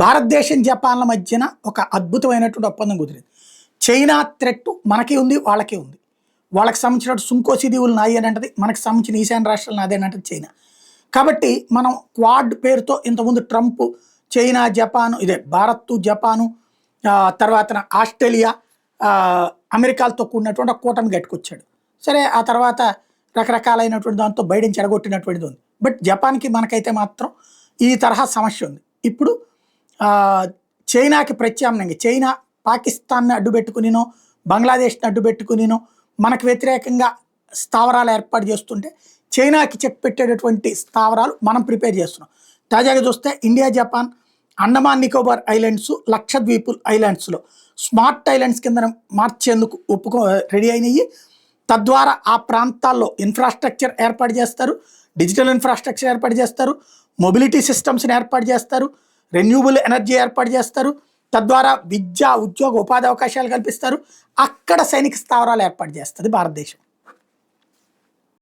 భారతదేశం జపాన్ల మధ్యన ఒక అద్భుతమైనటువంటి ఒప్పందం కుదిరింది. చైనా థ్రెట్ మనకి ఉంది, వాళ్ళకి ఉంది. వాళ్ళకి సంబంధించినట్టు సుంకోసి దీవులు నాయి అని అంటది, మనకు సంబంధించిన ఈశాన్య రాష్ట్రాలు నాదే అని అంటది చైనా. కాబట్టి మనం క్వాడ్ పేరుతో ఇంతకుముందు ట్రంప్ చైనా జపాను ఇదే భారత్ జపాను తర్వాత ఆస్ట్రేలియా అమెరికాలతో కూడినటువంటి ఒక కూటమి గట్టుకొచ్చాడు. సరే ఆ తర్వాత రకరకాలైనటువంటి దాంతో బైడెన్ చెడగొట్టినటువంటిది ఉంది. బట్ జపాన్కి మనకైతే మాత్రం ఈ తరహా సమస్య ఉంది. ఇప్పుడు చైనాకి ప్రత్యామ్నాయంగా చైనా పాకిస్తాన్ని అడ్డుపెట్టుకునినో బంగ్లాదేశ్ని అడ్డుపెట్టుకునినో మనకు వ్యతిరేకంగా స్థావరాలు ఏర్పాటు చేస్తుంటే చైనాకి చెక్ పెట్టేటటువంటి స్థావరాలు మనం ప్రిపేర్ చేస్తున్నాం. తాజాగా చూస్తే India Japan Andaman Nicobar islands Lakshadweep ఐలాండ్స్లో స్మార్ట్ ఐలాండ్స్ కింద మార్చేందుకు రెడీ అయినాయి. తద్వారా ఆ ప్రాంతాల్లో ఇన్ఫ్రాస్ట్రక్చర్ ఏర్పాటు చేస్తారు, డిజిటల్ ఇన్ఫ్రాస్ట్రక్చర్ ఏర్పాటు చేస్తారు, మొబిలిటీ సిస్టమ్స్ని ఏర్పాటు చేస్తారు, రెన్యూబుల్ ఎనర్జీ ఏర్పాటు చేస్తారు. తద్వారా విద్య ఉద్యోగ ఉపాధి అవకాశాలు కల్పిస్తారు. అక్కడ సైనిక స్థావరాలు ఏర్పాటు చేస్తుంది భారతదేశం.